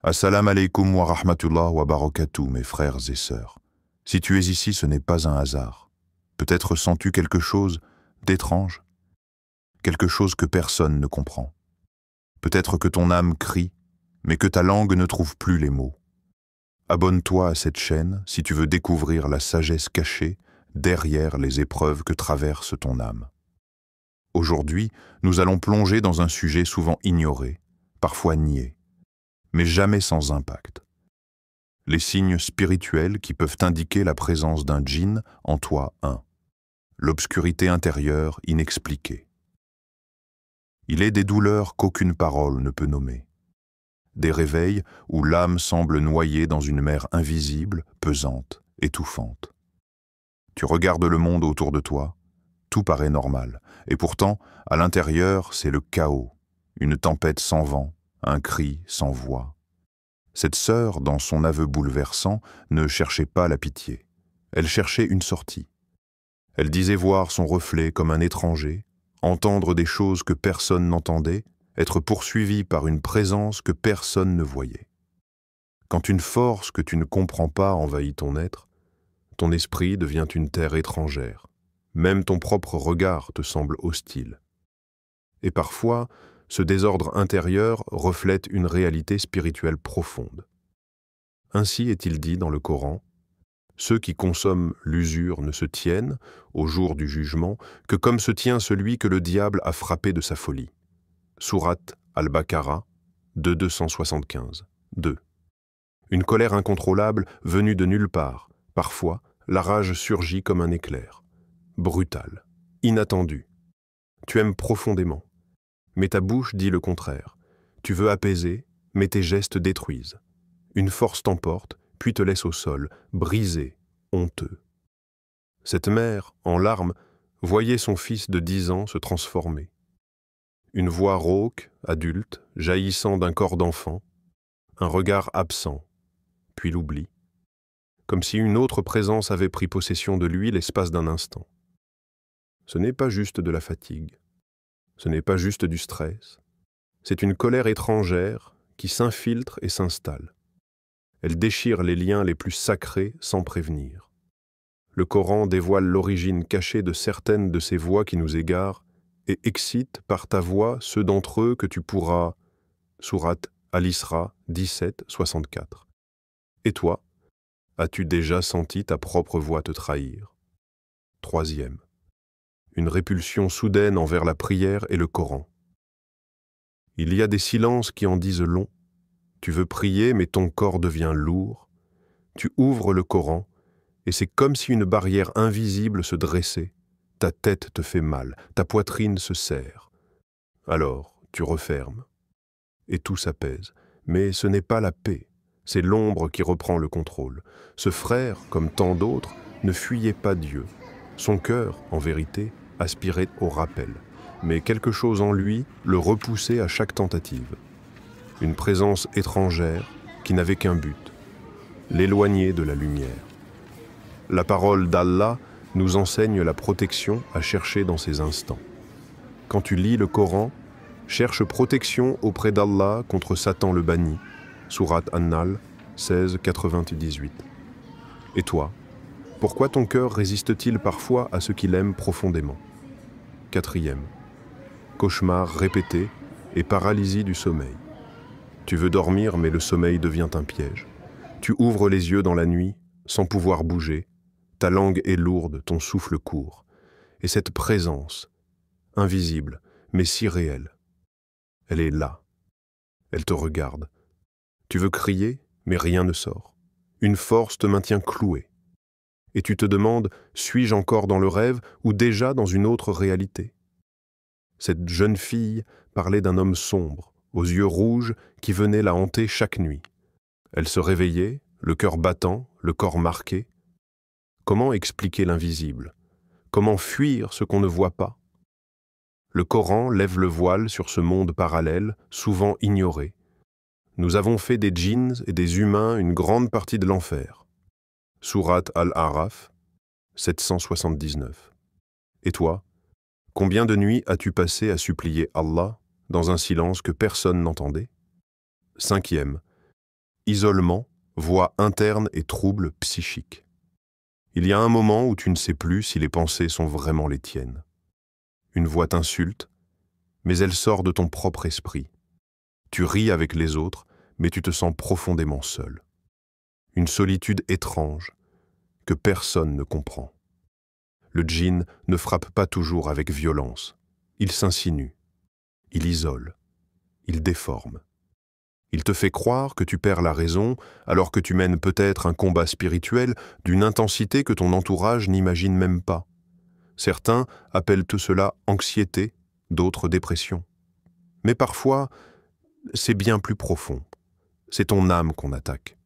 Assalamu alaikum wa rahmatullah wa barakatuh, mes frères et sœurs. Si tu es ici, ce n'est pas un hasard. Peut-être sens-tu quelque chose d'étrange, quelque chose que personne ne comprend. Peut-être que ton âme crie, mais que ta langue ne trouve plus les mots. Abonne-toi à cette chaîne si tu veux découvrir la sagesse cachée derrière les épreuves que traverse ton âme. Aujourd'hui, nous allons plonger dans un sujet souvent ignoré, parfois nié, mais jamais sans impact. Les signes spirituels qui peuvent indiquer la présence d'un djinn en toi un. L'obscurité intérieure inexpliquée. Il est des douleurs qu'aucune parole ne peut nommer. Des réveils où l'âme semble noyée dans une mer invisible, pesante, étouffante. Tu regardes le monde autour de toi, tout paraît normal, et pourtant, à l'intérieur, c'est le chaos, une tempête sans vent, un cri sans voix. Cette sœur, dans son aveu bouleversant, ne cherchait pas la pitié. Elle cherchait une sortie. Elle disait voir son reflet comme un étranger, entendre des choses que personne n'entendait, être poursuivie par une présence que personne ne voyait. Quand une force que tu ne comprends pas envahit ton être, ton esprit devient une terre étrangère. Même ton propre regard te semble hostile. Et parfois, ce désordre intérieur reflète une réalité spirituelle profonde. Ainsi est-il dit dans le Coran, « Ceux qui consomment l'usure ne se tiennent, au jour du jugement, que comme se tient celui que le diable a frappé de sa folie. » Sourate Al-Baqarah, 275. 2. Une colère incontrôlable venue de nulle part. Parfois, la rage surgit comme un éclair. Brutale, inattendue. Tu aimes profondément, mais ta bouche dit le contraire. Tu veux apaiser, mais tes gestes détruisent. Une force t'emporte, puis te laisse au sol, brisé, honteux. Cette mère, en larmes, voyait son fils de 10 ans se transformer. Une voix rauque, adulte, jaillissant d'un corps d'enfant, un regard absent, puis l'oubli, comme si une autre présence avait pris possession de lui l'espace d'un instant. Ce n'est pas juste de la fatigue, ce n'est pas juste du stress, c'est une colère étrangère qui s'infiltre et s'installe. Elle déchire les liens les plus sacrés sans prévenir. Le Coran dévoile l'origine cachée de certaines de ces voix qui nous égarent et excite par ta voix ceux d'entre eux que tu pourras. Sourate Al-Isra 17, 64. Et toi, as-tu déjà senti ta propre voix te trahir? 3e. Une répulsion soudaine envers la prière et le Coran. Il y a des silences qui en disent long. Tu veux prier, mais ton corps devient lourd. Tu ouvres le Coran, et c'est comme si une barrière invisible se dressait. Ta tête te fait mal, ta poitrine se serre. Alors, tu refermes, et tout s'apaise. Mais ce n'est pas la paix, c'est l'ombre qui reprend le contrôle. Ce frère, comme tant d'autres, ne fuyait pas Dieu. Son cœur, en vérité, aspirait au rappel. Mais quelque chose en lui le repoussait à chaque tentative. Une présence étrangère qui n'avait qu'un but, l'éloigner de la lumière. La parole d'Allah nous enseigne la protection à chercher dans ces instants. Quand tu lis le Coran, cherche protection auprès d'Allah contre Satan le banni, Sourate An-Nahl 16, 98. Et toi, pourquoi ton cœur résiste-t-il parfois à ce qu'il aime profondément? 4e. Cauchemar répété et paralysie du sommeil. Tu veux dormir, mais le sommeil devient un piège. Tu ouvres les yeux dans la nuit, sans pouvoir bouger. Ta langue est lourde, ton souffle court. Et cette présence, invisible, mais si réelle, elle est là. Elle te regarde. Tu veux crier, mais rien ne sort. Une force te maintient cloué. Et tu te demandes, suis-je encore dans le rêve ou déjà dans une autre réalité? Cette jeune fille parlait d'un homme sombre, aux yeux rouges, qui venait la hanter chaque nuit. Elle se réveillait, le cœur battant, le corps marqué. Comment expliquer l'invisible? Comment fuir ce qu'on ne voit pas? Le Coran lève le voile sur ce monde parallèle, souvent ignoré. Nous avons fait des djinns et des humains une grande partie de l'enfer. Sourate Al-Araf, 779. Et toi, combien de nuits as-tu passé à supplier Allah dans un silence que personne n'entendait? 5e. isolement, voix interne et troubles psychiques. Il y a un moment où tu ne sais plus si les pensées sont vraiment les tiennes. Une voix t'insulte, mais elle sort de ton propre esprit. Tu ris avec les autres, mais tu te sens profondément seul. Une solitude étrange que personne ne comprend. Le djinn ne frappe pas toujours avec violence. Il s'insinue, il isole, il déforme. Il te fait croire que tu perds la raison alors que tu mènes peut-être un combat spirituel d'une intensité que ton entourage n'imagine même pas. Certains appellent tout cela anxiété, d'autres dépression. Mais parfois, c'est bien plus profond. C'est ton âme qu'on attaque.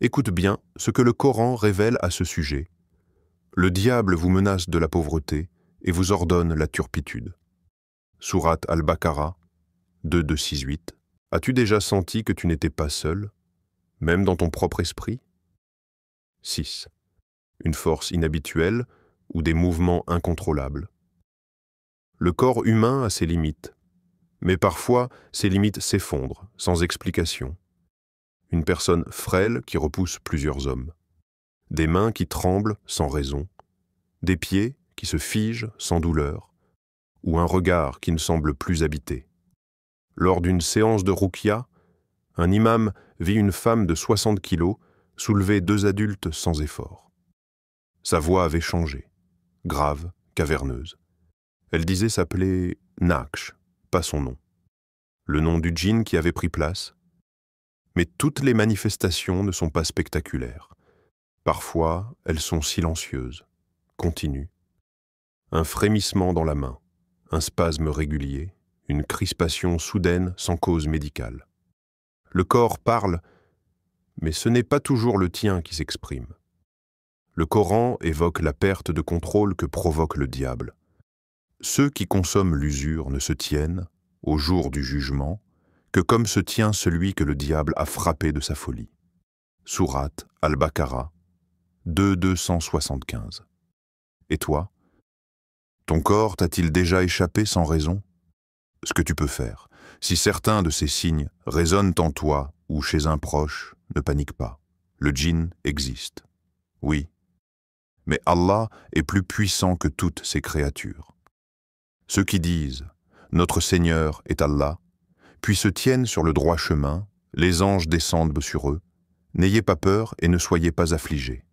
Écoute bien ce que le Coran révèle à ce sujet. Le diable vous menace de la pauvreté et vous ordonne la turpitude. Sourate Al-Baqarah 2:2-6-8. As-tu déjà senti que tu n'étais pas seul, même dans ton propre esprit? 6. Une force inhabituelle ou des mouvements incontrôlables. Le corps humain a ses limites, mais parfois ces limites s'effondrent sans explication. Une personne frêle qui repousse plusieurs hommes. Des mains qui tremblent sans raison. Des pieds qui se figent sans douleur. Ou un regard qui ne semble plus habité. Lors d'une séance de ruqya, un imam vit une femme de 60 kilos soulever 2 adultes sans effort. Sa voix avait changé, grave, caverneuse. Elle disait s'appeler Naqsh, pas son nom. Le nom du djinn qui avait pris place. Mais toutes les manifestations ne sont pas spectaculaires. Parfois, elles sont silencieuses, continues. Un frémissement dans la main, un spasme régulier, une crispation soudaine sans cause médicale. Le corps parle, mais ce n'est pas toujours le tien qui s'exprime. Le Coran évoque la perte de contrôle que provoque le diable. Ceux qui consomment l'usure ne se tiennent, au jour du jugement, que comme se tient celui que le diable a frappé de sa folie. Sourate Al-Baqarah 2:275. Et toi? Ton corps t'a-t-il déjà échappé sans raison? Ce que tu peux faire, si certains de ces signes résonnent en toi ou chez un proche, ne panique pas. Le djinn existe. Oui. Mais Allah est plus puissant que toutes ses créatures. Ceux qui disent « Notre Seigneur est Allah », puis se tiennent sur le droit chemin, les anges descendent sur eux. N'ayez pas peur et ne soyez pas affligés.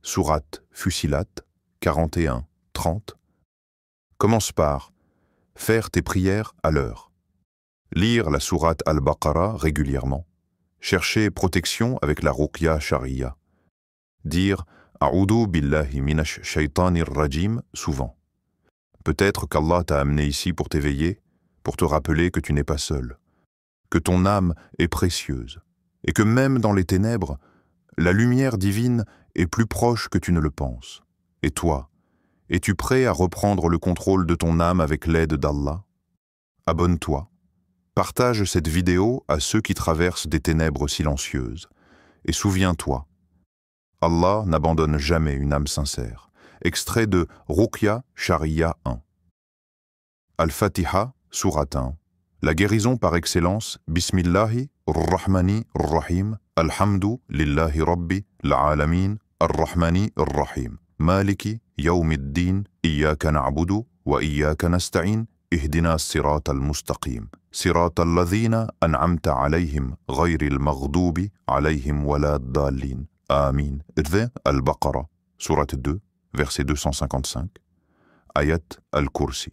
Sourate Fussilat 41-30. Commence par faire tes prières à l'heure. Lire la sourate Al-Baqarah régulièrement. Chercher protection avec la ruqya sharia. Dire « A'udhu billahi minash shaytanir rajim » souvent. Peut-être qu'Allah t'a amené ici pour t'éveiller, pour te rappeler que tu n'es pas seul, que ton âme est précieuse, et que même dans les ténèbres, la lumière divine est plus proche que tu ne le penses. Et toi, es-tu prêt à reprendre le contrôle de ton âme avec l'aide d'Allah? Abonne-toi. Partage cette vidéo à ceux qui traversent des ténèbres silencieuses. Et souviens-toi, Allah n'abandonne jamais une âme sincère. Extrait de Ruqya Sharia 1. Al-Fatiha, Sourate 1. La guérison par excellence, Bismillahi, Ar-Rahmani, Ar-Rahim, Alhamdu, Lillahi Rabbi, L'Alamin, Ar-Rahmani, Ar-Rahim. Maliki, Yawmiddin, Iyaka na'budu, wa Iyaka nasta'in, Ihdina as-sirata al-mustaqim. صراط الذين أنعمت عليهم غير المغضوب عليهم ولا الضالين آمين. Al-Baqarah, Sourate 2, verset 255. Ayat Al-Kursi.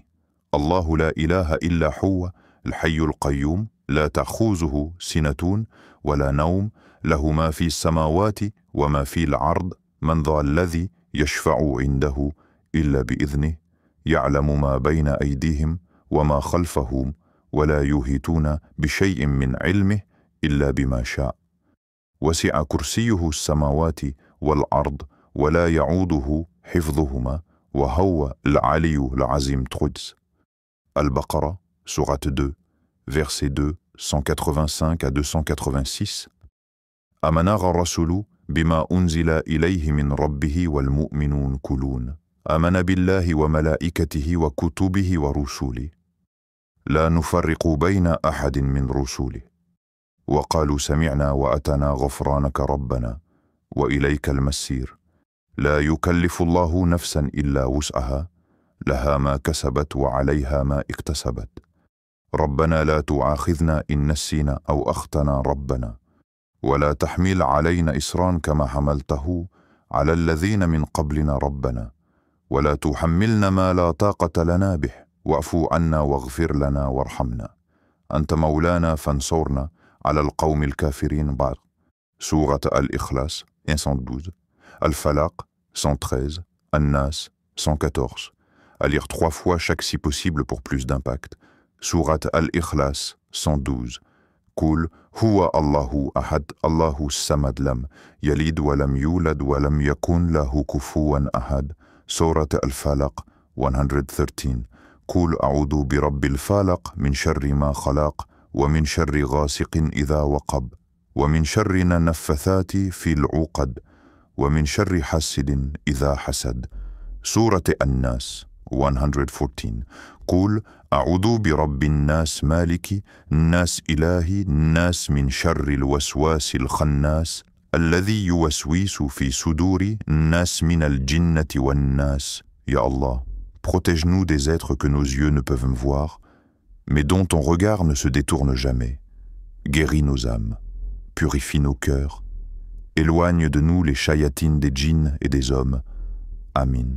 Allahu la ilaha illa huwa, al-hayyu al-qayyum, la ta'khuzuhu sinatun, wa la nawm, lahu ma fi as-samawati wa ma fi al-ard, man dha alladhi yashfa'u indahu illa bi'idhnih, ya'lamu ma bayna aydihim wa ma khalfahum, ولا يهيتون بشيء من علمه إلا بما شاء وسع كرسيه السماوات والأرض ولا يعوده حفظهما وهو العلي العظيم. Truds. Al-Baqarah, Sourate 2, verset 2, 185 à 286. آمن الرسول بما أنزل إليه من ربه والمؤمنون كلون آمن بالله وملائكته وكتبه ورسله لا نفرق بين أحد من رسله. وقالوا سمعنا وأتنا غفرانك ربنا وإليك المسير لا يكلف الله نفسا إلا وسعها لها ما كسبت وعليها ما اكتسبت ربنا لا تؤاخذنا إن نسينا أو أخطأنا ربنا ولا تحمل علينا إصرا كما حملته على الذين من قبلنا ربنا ولا تحملنا ما لا طاقة لنا به واعف عنا واغفر لنا وارحمنا أنت مولانا فانصرنا على القوم الكافرين. بعد سورة الإخلاص 112, Al-Falaq 113, An-Nas 114. À lire 3 fois chaque si possible pour plus d'impact. Surat Al-Ikhlas 112. Qul huwa Allahu ahad Allahu samad lam yalid wa lam yulad wa lam yakun lahu kufuwan ahad. Surat Al-Falaq 113. Qul a'udhu bi rabbil falaq min sharri ma khalaq wa min sharri ghasiqin idha waqab wa min sharri naffathati fil 'uqad wa min sharri hasidin idha hasad. Surat An-Nas 114. قل أعوذ برب الناس مالك الناس إلهي الناس من شر الوسواس الخناس الذي يوسوس في صدور الناس من الجنة والناس. Ya Allah, protège-nous des êtres que nos yeux ne peuvent voir, mais dont ton regard ne se détourne jamais. Guéris nos âmes, purifie nos cœurs, éloigne de nous les chayatines des djinns et des hommes. Amin.